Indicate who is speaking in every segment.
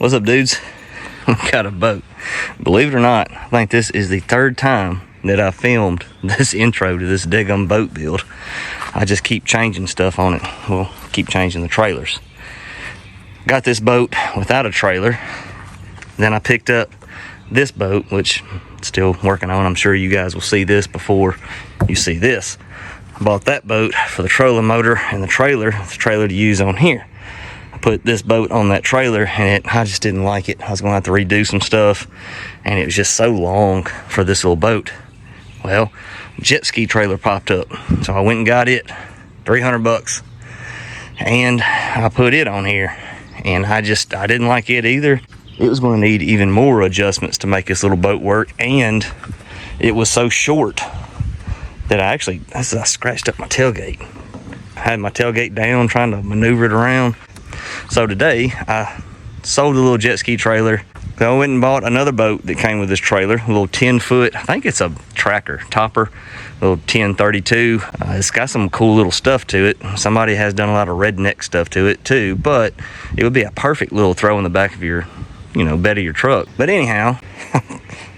Speaker 1: What's up, dudes? We got a boat. Believe it or not, I think this is the third time that I filmed this intro to this daggum boat build. I just keep changing stuff on it. Well, keep changing the trailers. Got this boat without a trailer. Then I picked up this boat, which I'm still working on. I'm sure you guys will see this before you see this. I bought that boat for the trolling motor and the trailer to use on here. Put this boat on that trailer and I just didn't like it. I was gonna have to redo some stuff and it was just so long for this little boat. Well, jet ski trailer popped up, so I went and got it, 300 bucks, and I put it on here, and I didn't like it either. It was going to need even more adjustments to make this little boat work, and it was so short that I scratched up my tailgate. I had my tailgate down trying to maneuver it around. So today I sold the little jet ski trailer. So I went and bought another boat that came with this trailer, a little 10-foot, I think it's a tracker topper, little 10.2. It's got some cool little stuff to it. Somebody has done a lot of redneck stuff to it too, but it would be a perfect little throw in the back of your, bed of your truck. But anyhow,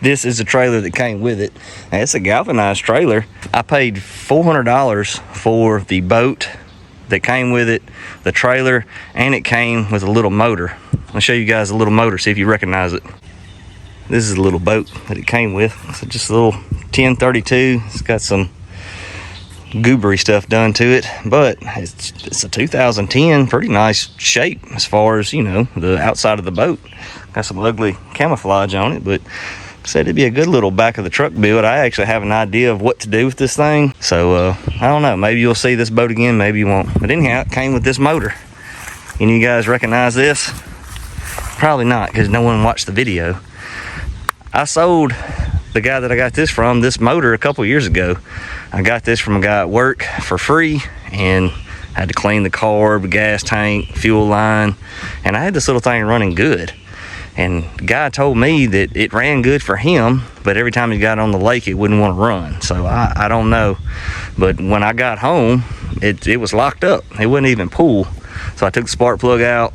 Speaker 1: this is the trailer that came with it. And it's a galvanized trailer. I paid $400 for the boat that came with it, the trailer, and it came with a little motor. I'll show you guys a little motor, see if you recognize it. This is a little boat that it came with. It's just a little 10.32. It's got some goobery stuff done to it, but it's a 2010, pretty nice shape as far as, the outside of the boat. Got some ugly camouflage on it, but said it'd be a good little back of the truck build. I actually have an idea of what to do with this thing, so I don't know, maybe you'll see this boat again, maybe you won't. But anyhow, it came with this motor. Any of you guys recognize this? Probably not, because no one watched the video. I sold the guy that I got this from this motor a couple years ago. I got this from a guy at work for free, and I had to clean the carb, gas tank, fuel line, and I had this little thing running good. And the guy told me that it ran good for him, but every time he got on the lake, it wouldn't want to run. So I don't know. But when I got home, it was locked up. It wouldn't even pull. So I took the spark plug out,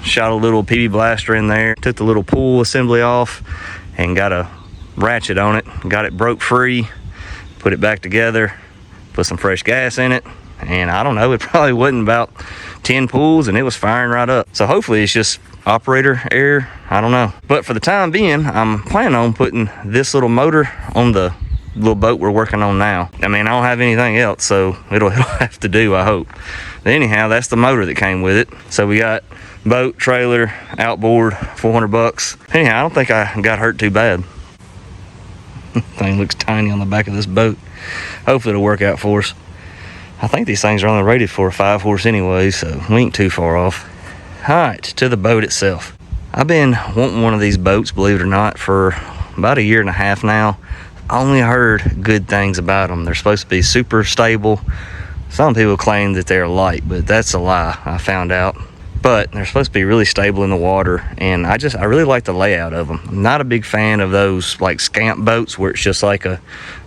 Speaker 1: shot a little PB blaster in there, took the little pull assembly off, and got a ratchet on it. Got it broke free, put it back together, put some fresh gas in it. And I don't know, it probably wasn't about 10 pulls, and it was firing right up. So hopefully it's just operator error, I don't know. But for the time being, I'm planning on putting this little motor on the little boat we're working on now. I mean, I don't have anything else, so it'll have to do, I hope. But anyhow, that's the motor that came with it. So we got boat, trailer, outboard, 400 bucks. Anyhow, I don't think I got hurt too bad. Thing looks tiny on the back of this boat. Hopefully it'll work out for us. I think these things are only rated for a 5-horse anyway, so we ain't too far off. Alright, to the boat itself. I've been wanting one of these boats, believe it or not, for about 1.5 years now. I only heard good things about them. They're supposed to be super stable. Some people claim that they're light, but that's a lie, I found out. But they're supposed to be really stable in the water, and I really like the layout of them. I'm not a big fan of those like scamp boats where it's just like a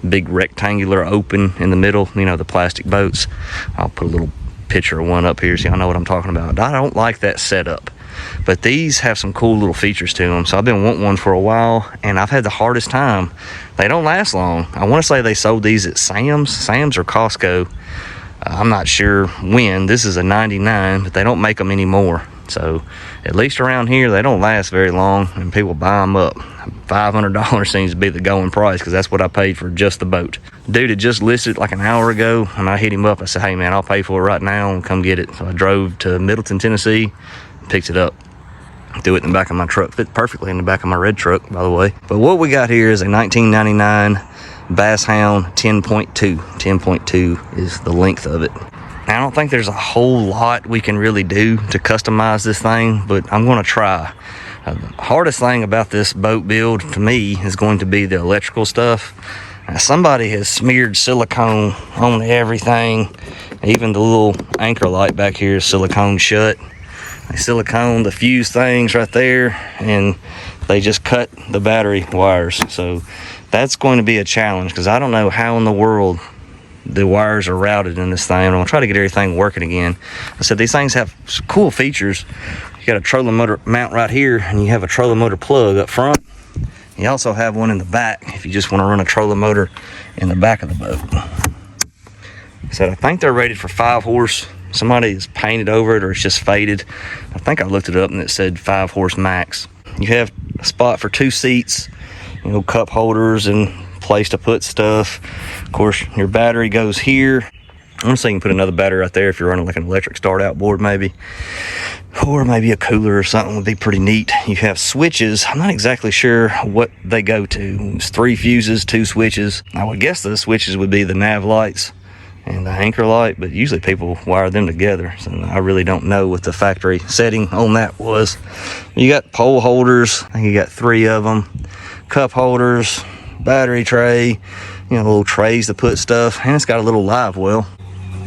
Speaker 1: big rectangular open in the middle, the plastic boats. I'll put a little picture of one up here so y'all know what I'm talking about. I don't like that setup, but these have some cool little features to them, so I've been wanting one for a while, and I've had the hardest time. They don't last long. I want to say they sold these at Sam's or Costco. I'm not sure when. This is a 99, but they don't make them anymore. So at least around here, they don't last very long, and people buy them up. $500 seems to be the going price, because that's what I paid for just the boat. Dude had just listed like an hour ago, and I hit him up. I said, hey man, I'll pay for it right now and come get it. So I drove to Middleton, Tennessee, picked it up, threw it in the back of my truck. Fit perfectly in the back of my red truck, by the way. But what we got here is a 1999 Bass Hound 10.2. 10.2 is the length of it. Now, I don't think there's a whole lot we can really do to customize this thing, but I'm going to try. The hardest thing about this boat build to me is going to be the electrical stuff. Now, somebody has smeared silicone on everything. Even the little anchor light back here is silicone shut. They siliconed the fuse things right there, and they just cut the battery wires. So that's going to be a challenge, because I don't know how in the world the wires are routed in this thing. I'm gonna try to get everything working again. I said these things have some cool features. You got a trolling motor mount right here, and you have a trolling motor plug up front. You also have one in the back if you just want to run a trolling motor in the back of the boat. So I think they're rated for 5 horse. Somebody has painted over it, or it's just faded. I think I looked it up and it said 5 horse max. You have a spot for 2 seats, you know, cup holders and place to put stuff. Of course, your battery goes here. I'm gonna say you can put another battery right there if you're running like an electric start out board maybe, or maybe a cooler or something would be pretty neat. You have switches. I'm not exactly sure what they go to. It's 3 fuses, 2 switches. I would guess the switches would be the nav lights and the anchor light, but usually people wire them together, so I really don't know what the factory setting on that was. You got pole holders. I think you got 3 of them, cup holders, battery tray, you know, little trays to put stuff, and it's got a little live well,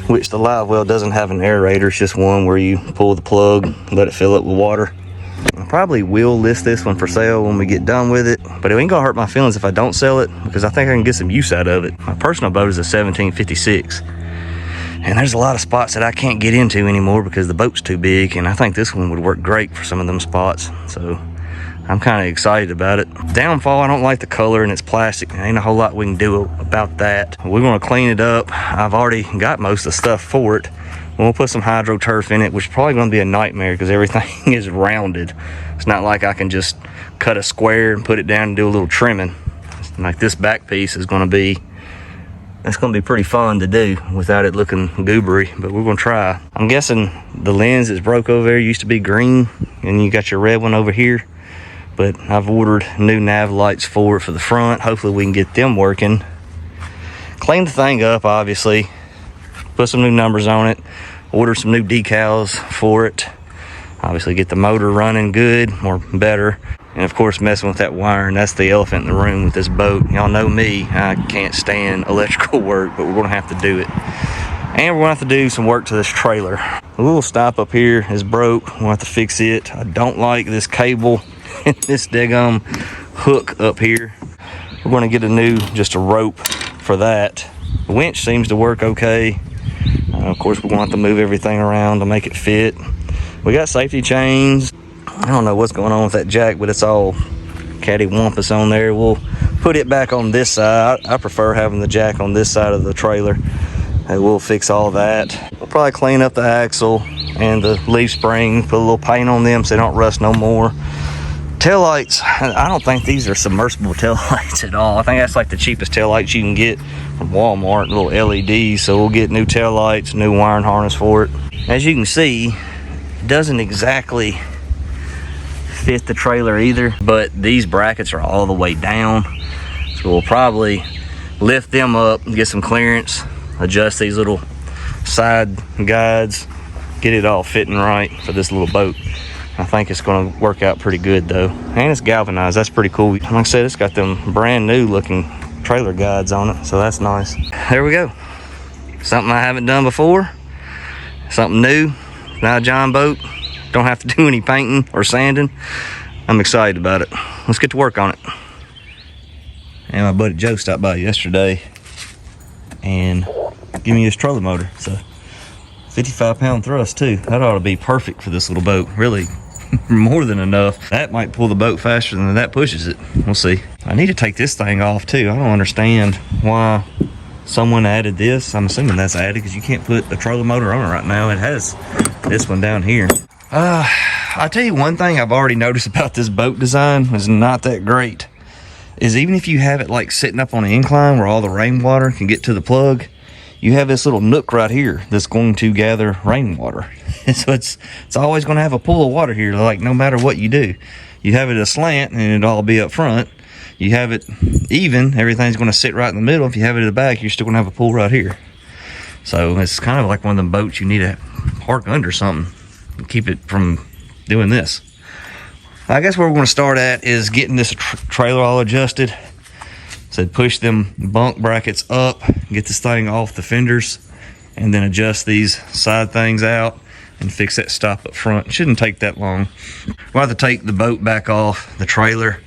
Speaker 1: which the live well doesn't have an aerator. It's just one where you pull the plug, let it fill up with water. I probably will list this one for sale when we get done with it, but it ain't gonna hurt my feelings if I don't sell it, because I think I can get some use out of it. My personal boat is a 1756, and there's a lot of spots that I can't get into anymore because the boat's too big, and I think this one would work great for some of them spots. So I'm kind of excited about it. Downfall, I don't like the color, and it's plastic. There ain't a whole lot we can do about that. We're gonna clean it up. I've already got most of the stuff for it. We'll put some hydro turf in it, which is probably gonna be a nightmare because everything is rounded. It's not like I can just cut a square and put it down and do a little trimming. Like this back piece is gonna be, it's gonna be pretty fun to do without it looking goobery, but we're gonna try. I'm guessing the lens is broke over there. It used to be green, and you got your red one over here. But I've ordered new nav lights for it for the front. Hopefully we can get them working. Clean the thing up, obviously. Put some new numbers on it. Order some new decals for it. Obviously get the motor running good or better. And of course messing with that wiring. That's the elephant in the room with this boat. Y'all know me, I can't stand electrical work, but we're gonna have to do it. And we're gonna have to do some work to this trailer. The little stop up here is broke. We'll have to fix it. I don't like this cable. This daggum hook up here. We're going to get just a rope for that. The winch seems to work okay. Of course, we're going to have to move everything around to make it fit. We got safety chains. I don't know what's going on with that jack, but it's all cattywampus on there. We'll put it back on this side. I prefer having the jack on this side of the trailer. And we'll fix all that. We'll probably clean up the axle and the leaf spring, put a little paint on them so they don't rust no more. Taillights, I don't think these are submersible taillights at all. I think that's like the cheapest taillights you can get from Walmart, little LEDs. So we'll get new taillights, new wiring harness for it. As you can see, it doesn't exactly fit the trailer either, but these brackets are all the way down. So we'll probably lift them up and get some clearance, adjust these little side guides, get it all fitting right for this little boat. I think it's going to work out pretty good though. And it's galvanized. That's pretty cool. Like I said, it's got them brand new looking trailer guides on it, so that's nice. There we go. Something I haven't done before. Something new. Now a John boat. Don't have to do any painting or sanding. I'm excited about it. Let's get to work on it. And my buddy Joe stopped by yesterday and gave me this trolling motor. So 55-pound thrust too. That ought to be perfect for this little boat. Really, more than enough. That might pull the boat faster than that pushes it. We'll see. I need to take this thing off too. I don't understand why someone added this. I'm assuming that's added because you can't put a trolling motor on it right now. It has this one down here. I'll tell you one thing I've already noticed about this boat design is not that great. Is even if you have it like sitting up on an incline where all the rainwater can get to the plug, you have this little nook right here that's going to gather rainwater. So it's always going to have a pool of water here, like no matter what you do. You have it aslant and it'll all be up front. You have it even, everything's going to sit right in the middle. If you have it in the back, you're still going to have a pool right here. So it's kind of like one of them boats you need to park under something and keep it from doing this. I guess where we're going to start at is getting this trailer all adjusted. So push them bunk brackets up, get this thing off the fenders, and then adjust these side things out and fix that stop up front. It shouldn't take that long. We'll have to take the boat back off the trailer,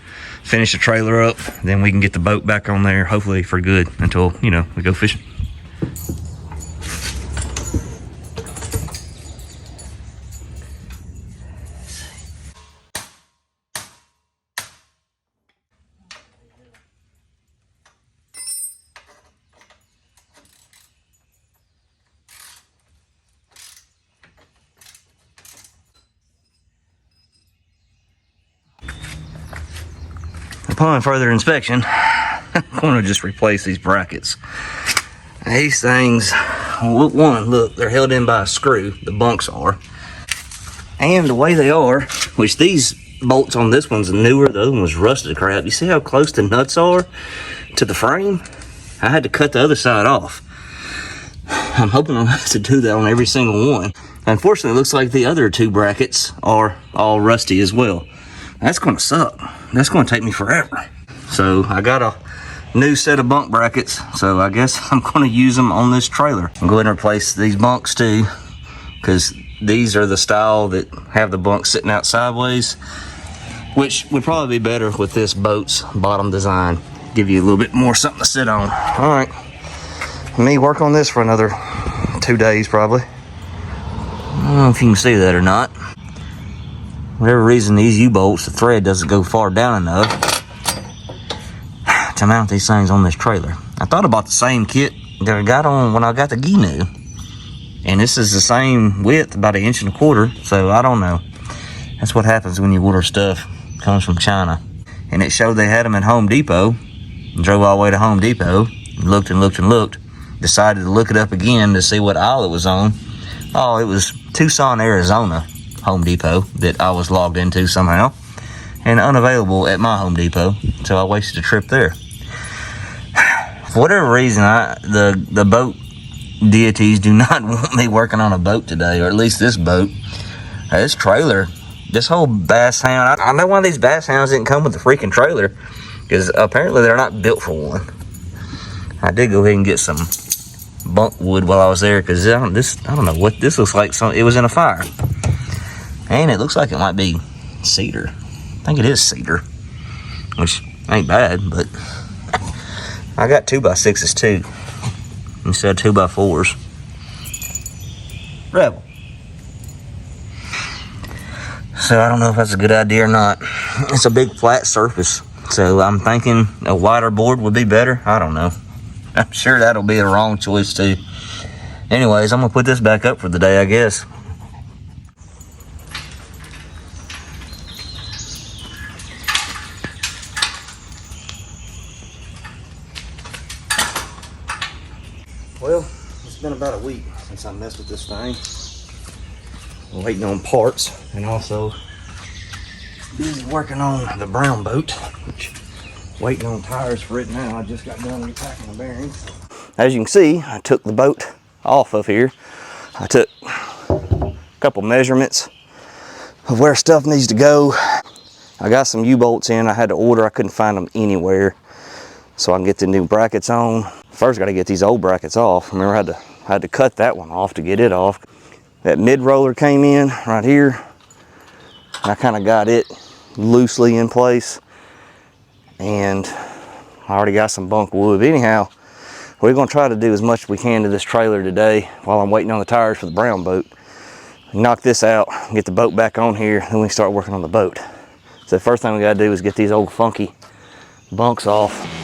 Speaker 1: finish the trailer up, then we can get the boat back on there, hopefully for good, until, you know, we go fishing. upon further inspection, I'm going to just replace these brackets. These things, one, look, they're held in by a screw, the bunks are. And the way they are, which these bolts on this one's newer, the other one was rusted crap. You see how close the nuts are to the frame? I had to cut the other side off. I'm hoping I'll have to do that on every single one. Unfortunately, it looks like the other two brackets are all rusty as well. That's gonna suck. That's gonna take me forever. So I got a new set of bunk brackets, so I guess I'm gonna use them on this trailer. I'm going to replace these bunks too, because these are the style that have the bunk sitting out sideways, which would probably be better with this boat's bottom design. Give you a little bit more something to sit on. All right, let me work on this for another 2 days probably. I don't know if you can see that or not. Whatever reason, these U-bolts, the thread doesn't go far down enough to mount these things on this trailer. I thought about the same kit that I got on when I got the Gnu, and this is the same width, about 1.25 inches, so I don't know. That's what happens when you order stuff comes from China. And it showed they had them at Home Depot. Drove all the way to Home Depot, looked and looked and looked, decided to look it up again to see what aisle it was on. Oh, it was Tucson, Arizona Home Depot that I was logged into somehow, and unavailable at my Home Depot, so I wasted a trip there. For whatever reason, the boat deities do not want me working on a boat today, or at least this boat. This trailer, this whole Bass Hound, I know why these Bass Hounds didn't come with the freaking trailer, because apparently they're not built for one. I did go ahead and get some bunk wood while I was there, because I don't know what this looks like. It was in a fire, and it looks like it might be cedar. I think it is cedar, which ain't bad, but I got 2x6s too instead of 2x4s. Rebel. So I don't know if that's a good idea or not. It's a big flat surface, so I'm thinking a wider board would be better. I don't know. I'm sure that'll be the wrong choice too. Anyways, I'm gonna put this back up for the day, I guess. Well, it's been about a week since I messed with this thing. I'm waiting on parts, and also busy working on the brown boat, which waiting on tires for it now. I just got done repacking the bearings. As you can see, I took the boat off of here. I took a couple measurements of where stuff needs to go. I got some U-bolts in I had to order. I couldn't find them anywhere, so I can get the new brackets on. First, got to get these old brackets off. Remember, I had to cut that one off to get it off. That mid roller came in right here, and I kind of got it loosely in place, and I already got some bunk wood. But anyhow, we're going to try to do as much as we can to this trailer today while I'm waiting on the tires for the brown boat. Knock this out, get the boat back on here, then we can start working on the boat. So the first thing we got to do is get these old funky bunks off.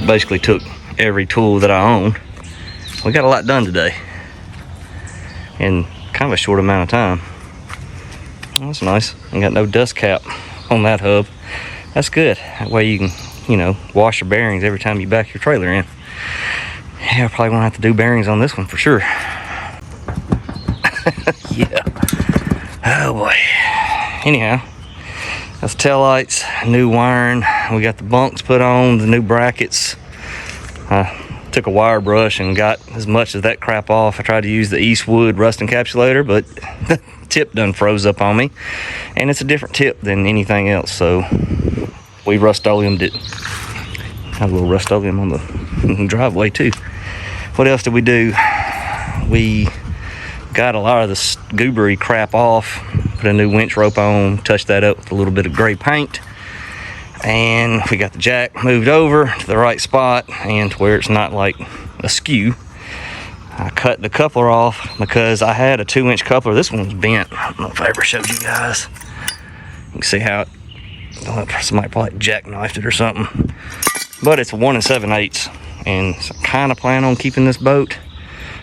Speaker 1: Basically took every tool that I own. We got a lot done today in kind of a short amount of time. That's nice. I got no dust cap on that hub. That's good. That way you can, you know, wash your bearings every time you back your trailer in. Yeah, I probably won't have to do bearings on this one for sure. Yeah. Oh boy. Anyhow, that's taillights, new wiring. We got the bunks put on, the new brackets. Took a wire brush and got as much of that crap off. I tried to use the Eastwood rust encapsulator, but the tip done froze up on me. And it's a different tip than anything else, so we Rust-Oleumed it. Had a little Rust-Oleum on the driveway too. What else did we do? We got a lot of the goobery crap off, put a new winch rope on, touched that up with a little bit of gray paint, and we got the jack moved over to the right spot and to where it's not like askew. I cut the coupler off because I had a 2-inch coupler. This one's bent. I don't know if I ever showed you guys. You can see how somebody probably jackknifed it or something, but it's a 1 7/8, and so I kind of plan on keeping this boat.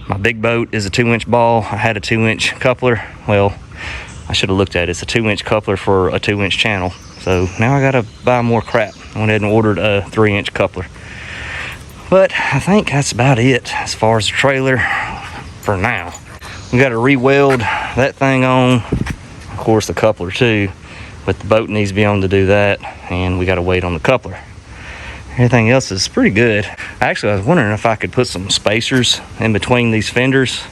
Speaker 1: My big boat is a 2-inch ball. I had a 2-inch coupler. Well, I should have looked at it. It's a 2-inch coupler for a 2-inch channel. So now I gotta buy more crap. I went ahead and ordered a 3-inch coupler. But I think that's about it as far as the trailer for now. We gotta re-weld that thing on. Of course the coupler too, but the boat needs to be on to do that, and we gotta wait on the coupler. Everything else is pretty good. Actually, I was wondering if I could put some spacers in between these fenders,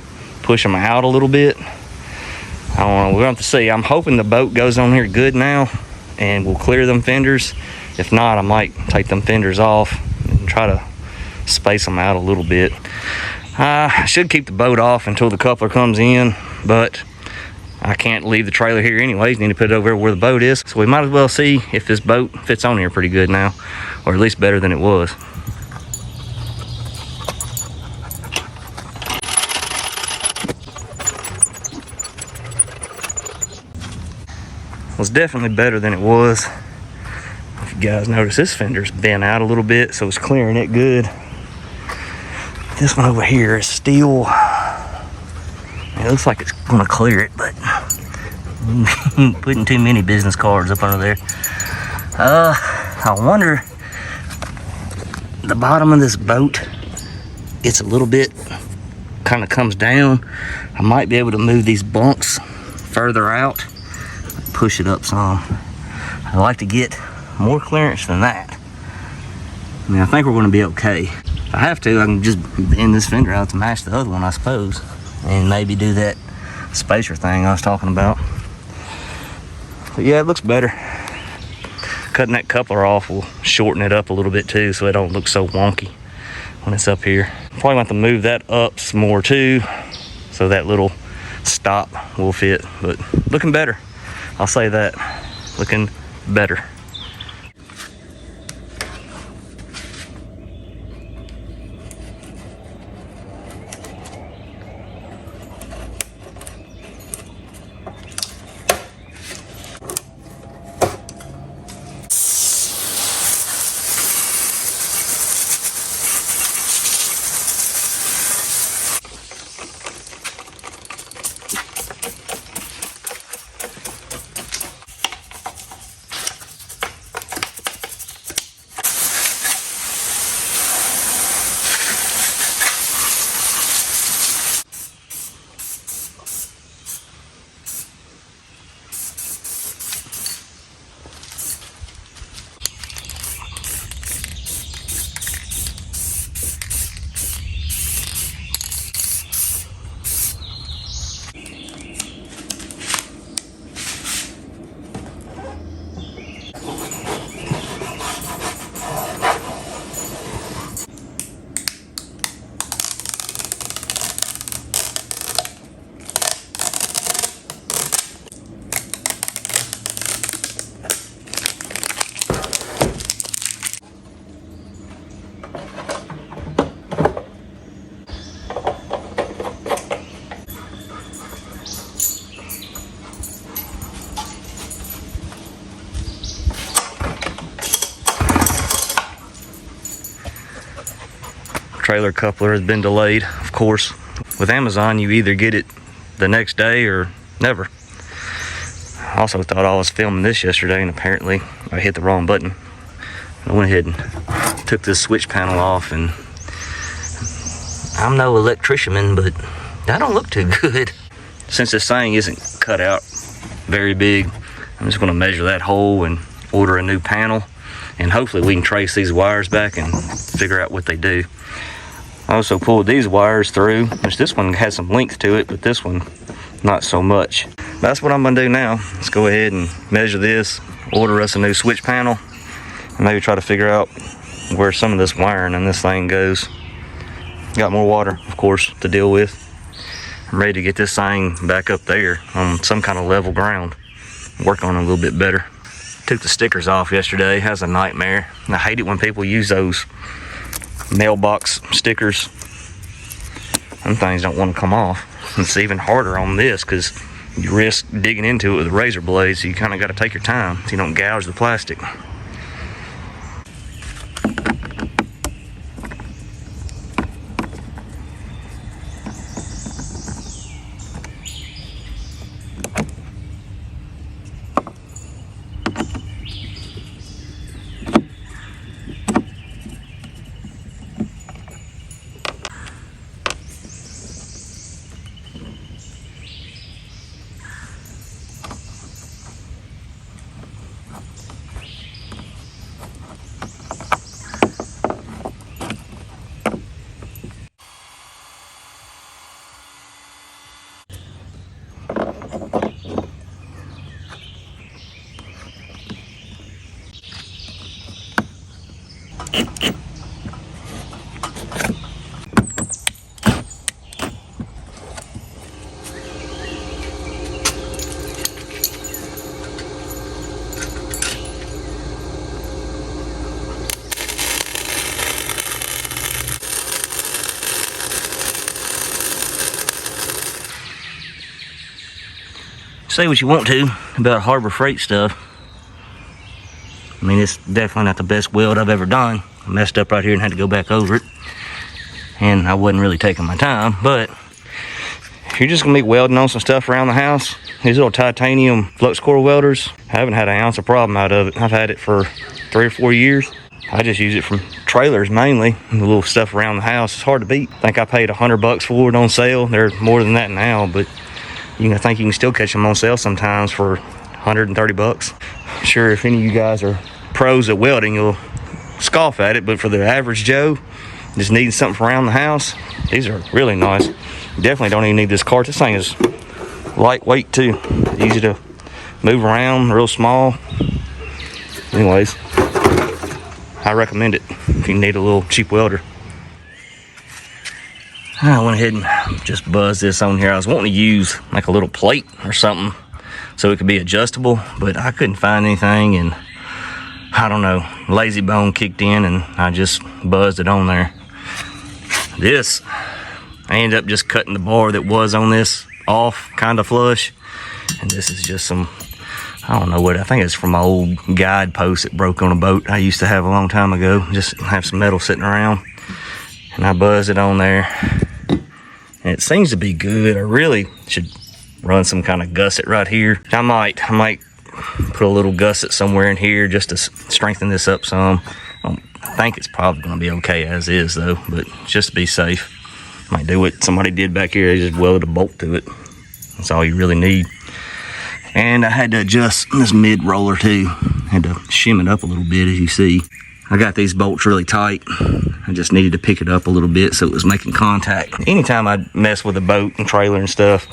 Speaker 1: push them out a little bit. I don't know, we'll have to see. I'm hoping the boat goes on here good now and we'll clear them fenders. If not, I might take them fenders off and try to space them out a little bit. I should keep the boat off until the coupler comes in, but I can't leave the trailer here anyways. Need to put it over where the boat is. So we might as well see if this boat fits on here pretty good now, or at least better than it was. It's definitely better than it was. If you guys notice, this fender's bent out a little bit, so it's clearing it good. This one over here is still, it looks like it's gonna clear it, but putting too many business cards up under there. I wonder, the bottom of this boat, it's a little bit, kind of comes down. I might be able to move these bunks further out, push it up some. I'd like to get more clearance than that. I mean, I think we're gonna be okay. If I have to, I can just bend this fender out to match the other one, I suppose, and maybe do that spacer thing I was talking about. But yeah, it looks better. Cutting that coupler off will shorten it up a little bit too, so it don't look so wonky when it's up here. Probably want to move that up some more too, so that little stop will fit. But looking better, I'll say that. Looking better. Trailer coupler has been delayed. Of course, with Amazon, you either get it the next day or never. I also thought I was filming this yesterday, and apparently I hit the wrong button. I went ahead and took this switch panel off, and I'm no electrician, but that don't look too good. Since this thing isn't cut out very big, I'm just gonna measure that hole and order a new panel, and hopefully we can trace these wires back and figure out what they do. I also pulled these wires through, which this one has some length to it, but this one not so much. That's what I'm gonna do now. Let's go ahead and measure this, order us a new switch panel, and maybe try to figure out where some of this wiring in this thing goes. Got more water, of course, to deal with. I'm ready to get this thing back up there on some kind of level ground, work on it a little bit better. Took the stickers off yesterday. That was a nightmare. I hate it when people use those mailbox stickers. Them things don't want to come off. It's even harder on this because you risk digging into it with a razor blade, so you kind of got to take your time so you don't gouge the plastic. Say what you want to about Harbor Freight stuff. I mean, it's definitely not the best weld I've ever done. I messed up right here and had to go back over it. And I wasn't really taking my time, but if you're just gonna be welding on some stuff around the house, these little titanium flux core welders, I haven't had an ounce of problem out of it. I've had it for 3 or 4 years. I just use it from trailers mainly, and the little stuff around the house. It's hard to beat. I think I paid $100 for it on sale. They're more than that now, but I think you can still catch them on sale sometimes for $130. I'm sure if any of you guys are pros at welding, you'll scoff at it, but for the average Joe, just needing something for around the house, these are really nice. You definitely don't even need this cart. This thing is lightweight too, easy to move around, real small. Anyways, I recommend it if you need a little cheap welder. I went ahead and just buzzed this on here. I was wanting to use like a little plate or something so it could be adjustable, but I couldn't find anything, and I don't know, lazy bone kicked in and I just buzzed it on there. This, I ended up just cutting the bar that was on this off kind of flush, and this is just some, I don't know what, I think it's from my old guide post that broke on a boat I used to have a long time ago. Just have some metal sitting around, and I buzzed it on there. And it seems to be good. I really should run some kind of gusset right here. I might put a little gusset somewhere in here just to strengthen this up some. I think it's probably gonna be okay as is though, but just to be safe, might do what somebody did back here. They just welded a bolt to it. That's all you really need. And I had to adjust this mid roller too. Had to shim it up a little bit, as you see. I got these bolts really tight. I just needed to pick it up a little bit so it was making contact. Anytime I mess with a boat and trailer and stuff,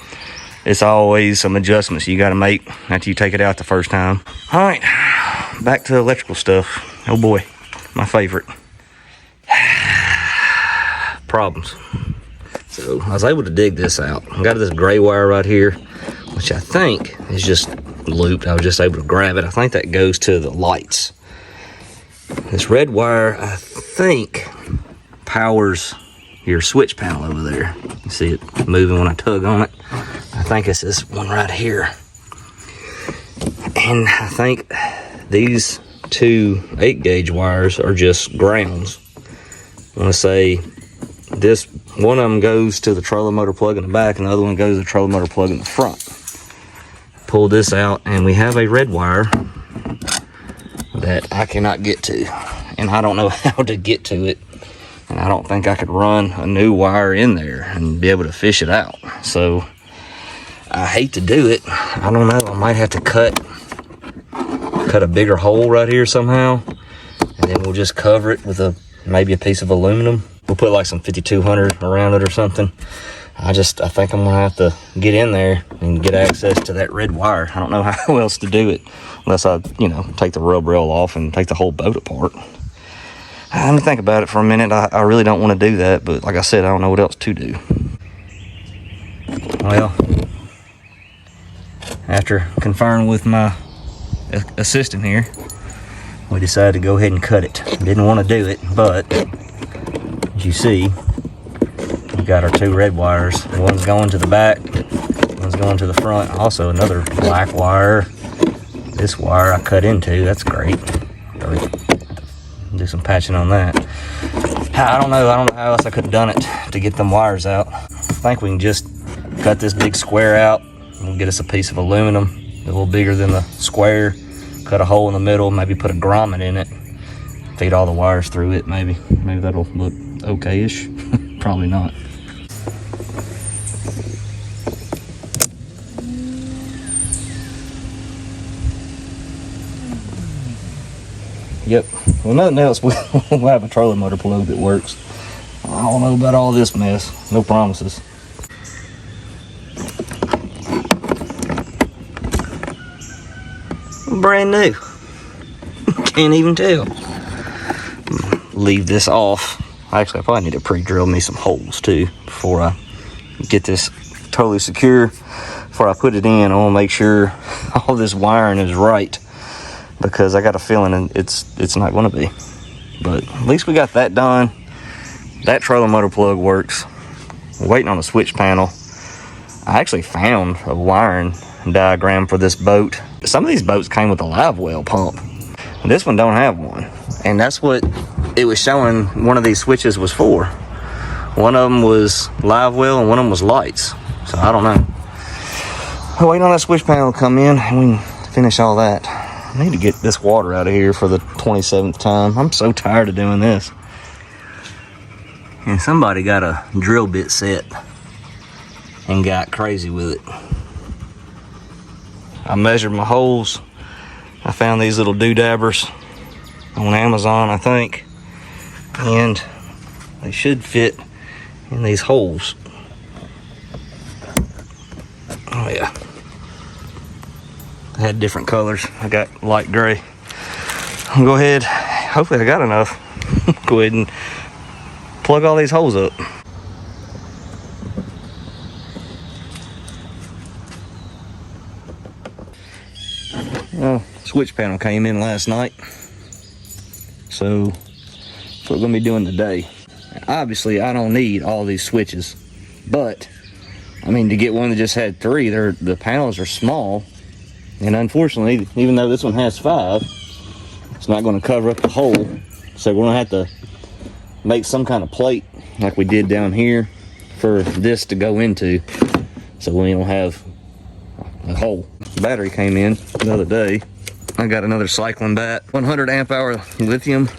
Speaker 1: it's always some adjustments you gotta make after you take it out the first time. All right, back to electrical stuff. Oh boy, my favorite. Problems. So I was able to dig this out. I got this gray wire right here, which I think is just looped. I was just able to grab it. I think that goes to the lights. This red wire, I think, powers your switch panel over there. You see it moving when I tug on it. I think it's this one right here. And I think these two 8-gauge wires are just grounds. I want to say this, one of them goes to the trolling motor plug in the back, and the other one goes to the trolling motor plug in the front. pull this out, and we have a red wire that I cannot get to, and I don't know how to get to it, and I don't think I could run a new wire in there and be able to fish it out. So I hate to do it. I don't know, I might have to cut a bigger hole right here somehow, and then we'll just cover it with maybe a piece of aluminum. We'll put like some 5200 around it or something. I think I'm gonna have to get in there and get access to that red wire. I don't know how else to do it unless I, take the rub rail off and take the whole boat apart. Let me think about it for a minute. I really don't want to do that, but like I said, I don't know what else to do. Well, after conferring with my assistant here, we decided to go ahead and cut it. Didn't want to do it, but as you see, we got our 2 red wires. One's going to the back, one's going to the front. Also another black wire. This wire I cut into, that's great. Do some patching on that. I don't know how else I could have done it to get them wires out. I think we can just cut this big square out. We'll get us a piece of aluminum, a little bigger than the square. Cut a hole in the middle, maybe put a grommet in it. Feed all the wires through it, maybe. Maybe that'll look okay-ish. Probably not. Yep. Well, nothing else. We'll have a trolling motor plug that works. I don't know about all this mess. No promises. Brand new. Can't even tell. Leave this off. Actually, I probably need to pre-drill me some holes too before I get this totally secure. Before I put it in, I want to make sure all this wiring is right, because I got a feeling it's not going to be. But at least we got that done. That trolling motor plug works. We're waiting on the switch panel. I actually found a wiring diagram for this boat. Some of these boats came with a live well pump. This one don't have one. And that's what it was showing one of these switches was for. One of them was live well and one of them was lights. So I don't know. We're waiting on that switch panel to come in and we can finish all that. I need to get this water out of here for the 27th time. I'm so tired of doing this. And somebody got a drill bit set and got crazy with it. I measured my holes. I found these little doodabbers on Amazon, I think, and they should fit in these holes. Oh yeah. I had different colors. I got light gray. I'll go ahead, hopefully I got enough. Go ahead and plug all these holes up. Well, switch panel came in last night, so that's what we're gonna be doing today. Obviously, I don't need all these switches, but I mean, to get one that just had 3, the panels are small, and unfortunately, even though this one has 5, it's not going to cover up the hole. So we're gonna have to make some kind of plate like we did down here for this to go into, so we don't have a hole. The battery came in the other day. I got another cycling bat, 100 amp hour lithium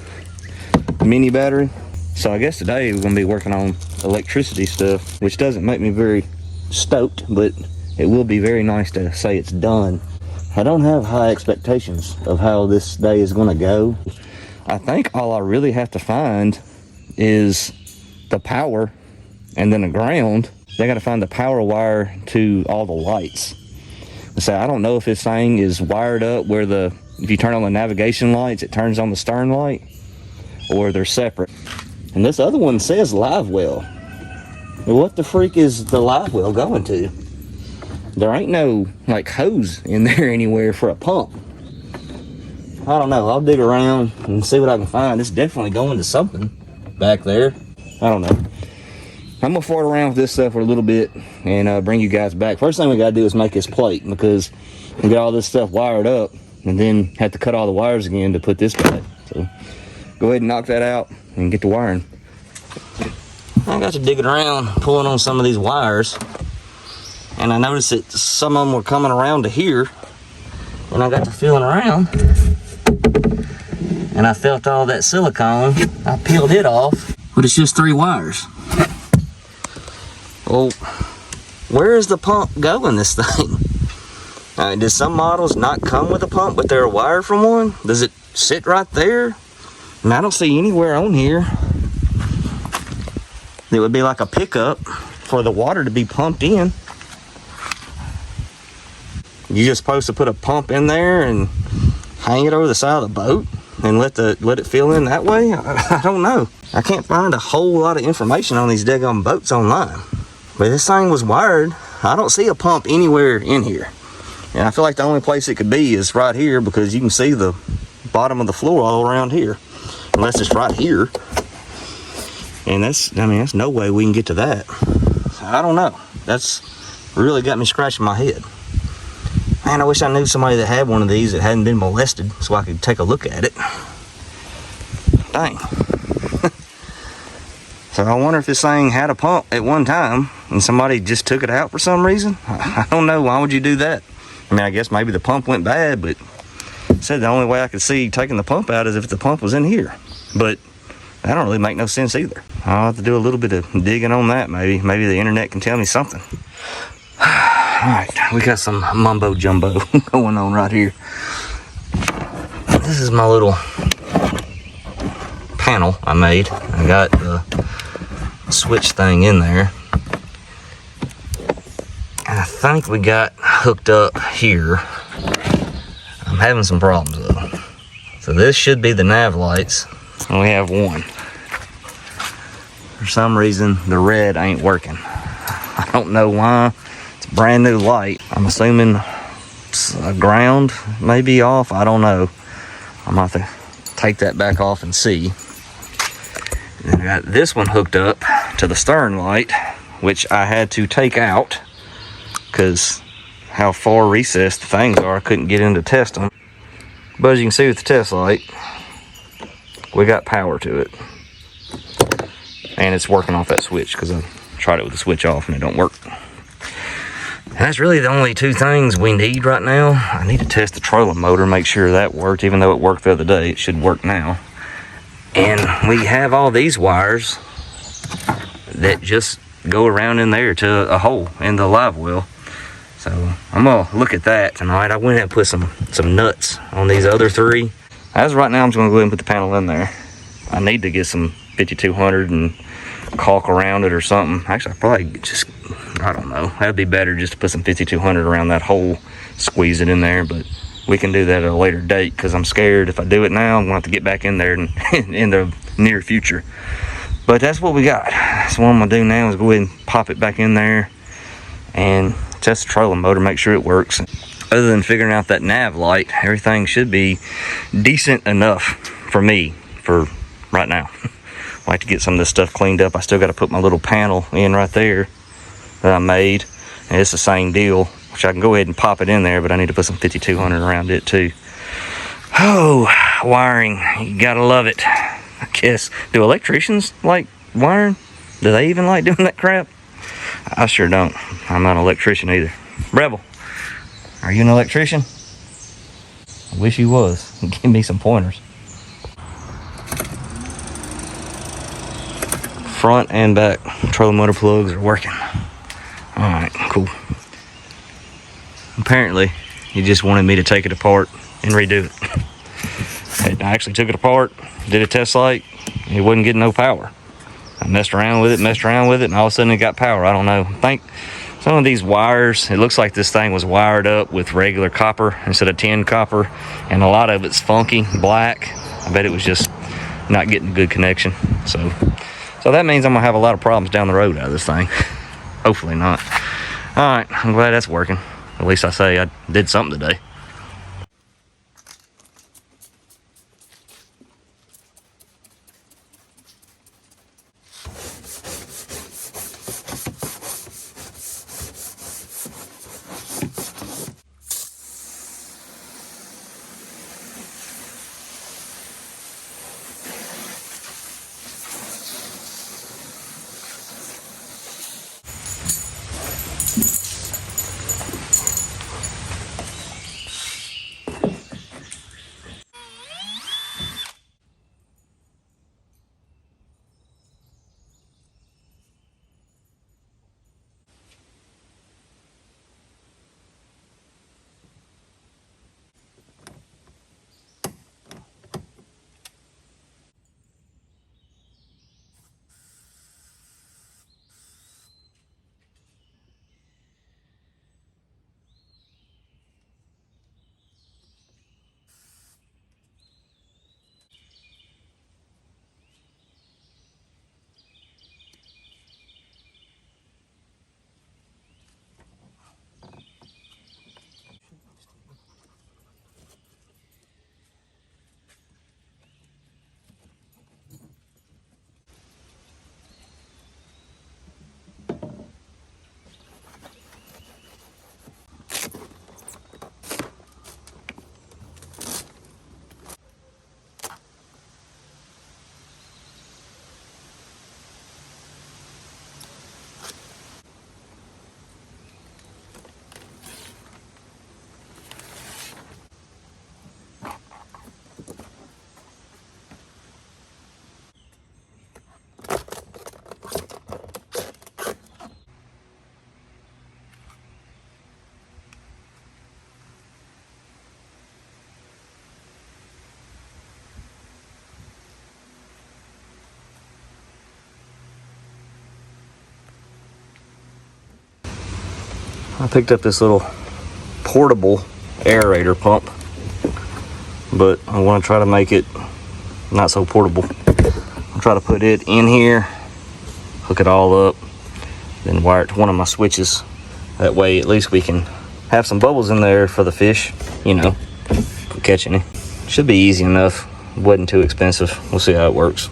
Speaker 1: mini battery. So I guess today we're gonna be working on electricity stuff, which doesn't make me very stoked, but it will be very nice to say it's done. I don't have high expectations of how this day is gonna go. I think all I really have to find is the power and then the ground. They gotta find the power wire to all the lights. So I don't know if this thing is wired up where if you turn on the navigation lights, it turns on the stern light, or they're separate. And this other one says live well. What the freak is the live well going to? There ain't no like hose in there anywhere for a pump. I don't know. I'll dig around and see what I can find. It's definitely going to something back there. I don't know. I'm gonna fart around with this stuff for a little bit and bring you guys back. First thing we gotta do is make this plate, because we got all this stuff wired up and then have to cut all the wires again to put this back. So go ahead and knock that out and get the wiring. I got to digging around, pulling on some of these wires, and I noticed that some of them were coming around to here, and I got to feeling around, and I felt all that silicone. I peeled it off, but it's just 3 wires. Well, where is the pump going, this thing? Does some models not come with a pump, but they're wired from one? Does it sit right there? And I don't see anywhere on here. It would be like a pickup for the water to be pumped in. You're just supposed to put a pump in there and hang it over the side of the boat and let it fill in that way? I don't know. I can't find a whole lot of information on these daggone boats online. But this thing was wired. I don't see a pump anywhere in here. And I feel like the only place it could be is right here, because you can see the bottom of the floor all around here. Unless it's right here. And that's no way we can get to that. I don't know. That's really got me scratching my head. Man, I wish I knew somebody that had one of these that hadn't been molested so I could take a look at it. Dang. So I wonder if this thing had a pump at one time and somebody just took it out for some reason. I don't know. Why would you do that? I mean, I guess maybe the pump went bad, but it said the only way I could see taking the pump out is if the pump was in here. But that don't really make no sense either. I'll have to do a little bit of digging on that maybe. Maybe the internet can tell me something. Alright, we got some mumbo jumbo going on right here. This is my little panel I made. I got the switch thing in there. And I think we got hooked up here. I'm having some problems though. So this should be the nav lights. And we have one. For some reason, the red ain't working. I don't know why. It's a brand new light. I'm assuming a ground may be off. I don't know. I'm gonna have to take that back off and see. And I got this one hooked up to the stern light, which I had to take out because how far recessed the things are. I couldn't get in to test them. But as you can see with the test light, we got power to it. And it's working off that switch because I tried it with the switch off and it don't work. And that's really the only 2 things we need right now. I need to test the trolling motor, make sure that worked. Even though it worked the other day, it should work now. And we have all these wires that just go around in there to a hole in the live well. So I'm gonna look at that tonight. I went ahead and put some nuts on these other 3. As of right now, I'm just gonna go ahead and put the panel in there. I need to get some 5200 and caulk around it or something. Actually, I probably just, I don't know. That'd be better just to put some 5200 around that hole, squeeze it in there, but we can do that at a later date because I'm scared if I do it now, I'm gonna have to get back in there in the near future. But that's what we got. So what I'm gonna do now is go ahead and pop it back in there and test the trolling motor, make sure it works. Other than figuring out that nav light, everything should be decent enough for me for right now. I like to get some of this stuff cleaned up. I still got to put my little panel in right there that I made, and it's the same deal, which I can go ahead and pop it in there, but I need to put some 5200 around it too. Oh, wiring, you gotta love it. I guess, do electricians like wiring? Do they even like doing that crap? I sure don't. I'm not an electrician either. Rebel, are you an electrician? I wish you was. Give me some pointers. Front and back trolling motor plugs are working. Alright, cool. Apparently, he just wanted me to take it apart and redo it. I actually took it apart, did a test light, it wasn't getting no power. I messed around with it, and all of a sudden it got power. I don't know. I think some of these wires, it looks like this thing was wired up with regular copper instead of tin copper, and a lot of it's funky, black. I bet it was just not getting a good connection. So that means I'm gonna have a lot of problems down the road out of this thing. Hopefully not. Alright, I'm glad that's working. At least I say I did something today. I picked up this little portable aerator pump, but I want to try to make it not so portable. I'll try to put it in here, hook it all up, then wire it to one of my switches. That way at least we can have some bubbles in there for the fish, you know, for catching it. Should be easy enough, wasn't too expensive. We'll see how it works.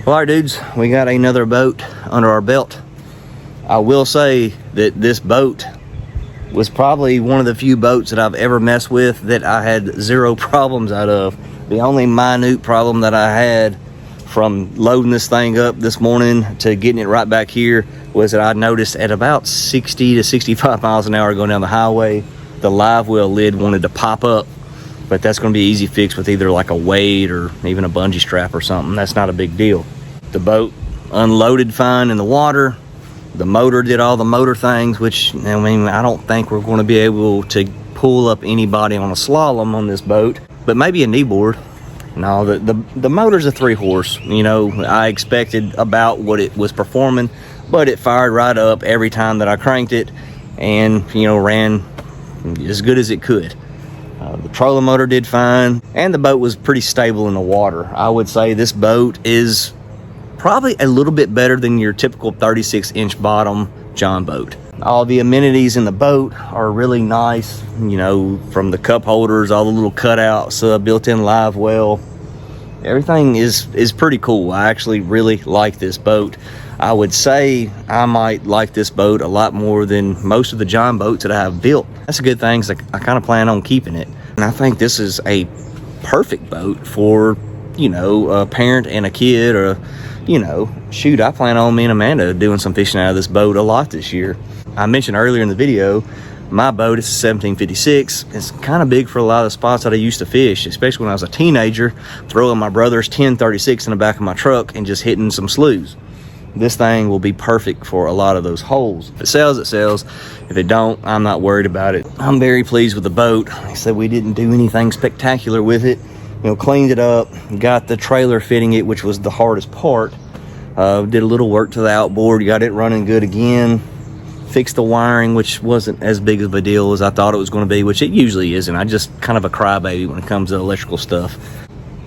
Speaker 1: Well, alright dudes, we got another boat under our belt. I will say that this boat was probably one of the few boats that I've ever messed with that I had zero problems out of. The only minute problem that I had from loading this thing up this morning to getting it right back here was that I noticed at about 60 to 65 miles an hour going down the highway, the live well lid wanted to pop up. But that's going to be easy fix with either like a weight or even a bungee strap or something. That's not a big deal. The boat unloaded fine in the water. The motor did all the motor things, which, I mean, I don't think we're going to be able to pull up anybody on a slalom on this boat, but maybe a kneeboard. No, the motor's a 3-horse. You know, I expected about what it was performing, but it fired right up every time that I cranked it and, you know, ran as good as it could. The trolling motor did fine, and the boat was pretty stable in the water. I would say this boat is probably a little bit better than your typical 36-inch bottom John boat. All the amenities in the boat are really nice, you know, from the cup holders, all the little cutouts, built-in live well. Everything is pretty cool. I actually really like this boat. I would say I might like this boat a lot more than most of the John boats that I have built. That's a good thing, because I kind of plan on keeping it. And I think this is a perfect boat for, you know, a parent and a kid, or, you know, shoot, I plan on me and Amanda doing some fishing out of this boat a lot this year. I mentioned earlier in the video, my boat is a 1756. It's kind of big for a lot of the spots that I used to fish, especially when I was a teenager, throwing my brother's 10.36 in the back of my truck and just hitting some sloughs. This thing will be perfect for a lot of those holes. If it sells, it sells. If it don't, I'm not worried about it. I'm very pleased with the boat. Like I said, we didn't do anything spectacular with it. You know, cleaned it up, got the trailer fitting it, which was the hardest part. Did a little work to the outboard, got it running good again. Fixed the wiring, which wasn't as big of a deal as I thought it was going to be, which it usually isn't. I just kind of a crybaby when it comes to electrical stuff.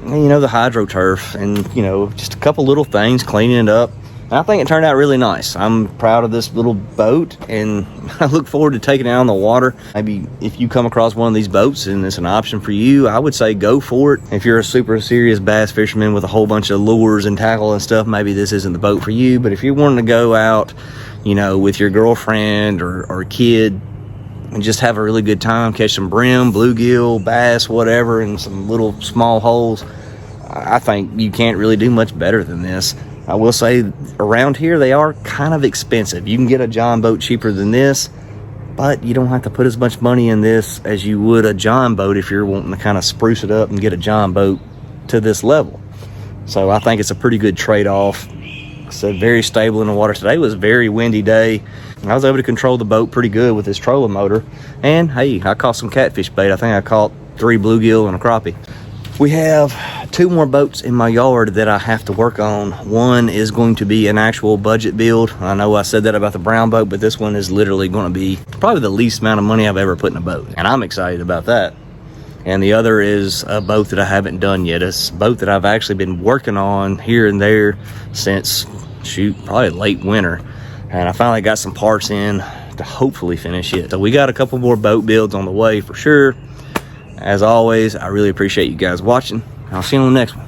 Speaker 1: And, you know, the hydro turf, and, you know, just a couple little things, cleaning it up. And I think it turned out really nice. I'm proud of this little boat, and I look forward to taking it out on the water. Maybe if you come across one of these boats and it's an option for you, I would say go for it. If you're a super serious bass fisherman with a whole bunch of lures and tackle and stuff, maybe this isn't the boat for you. But if you're wanting to go out, you know, with your girlfriend or kid and just have a really good time, catch some brim, bluegill, bass, whatever, in some little small holes, I think you can't really do much better than this. I will say, around here, they are kind of expensive. You can get a John boat cheaper than this, but you don't have to put as much money in this as you would a John boat if you're wanting to kind of spruce it up and get a John boat to this level. So I think it's a pretty good trade-off. So very stable in the water. Today was a very windy day. I was able to control the boat pretty good with this trolling motor. And hey, I caught some catfish bait. I think I caught 3 bluegill and a crappie. We have 2 more boats in my yard that I have to work on. One is going to be an actual budget build. I know I said that about the brown boat, but this one is literally going to be probably the least amount of money I've ever put in a boat. And I'm excited about that. And the other is a boat that I haven't done yet. It's a boat that I've actually been working on here and there since, shoot, probably late winter. And I finally got some parts in to hopefully finish it. So we got a couple more boat builds on the way for sure. As always, I really appreciate you guys watching. I'll see you on the next one.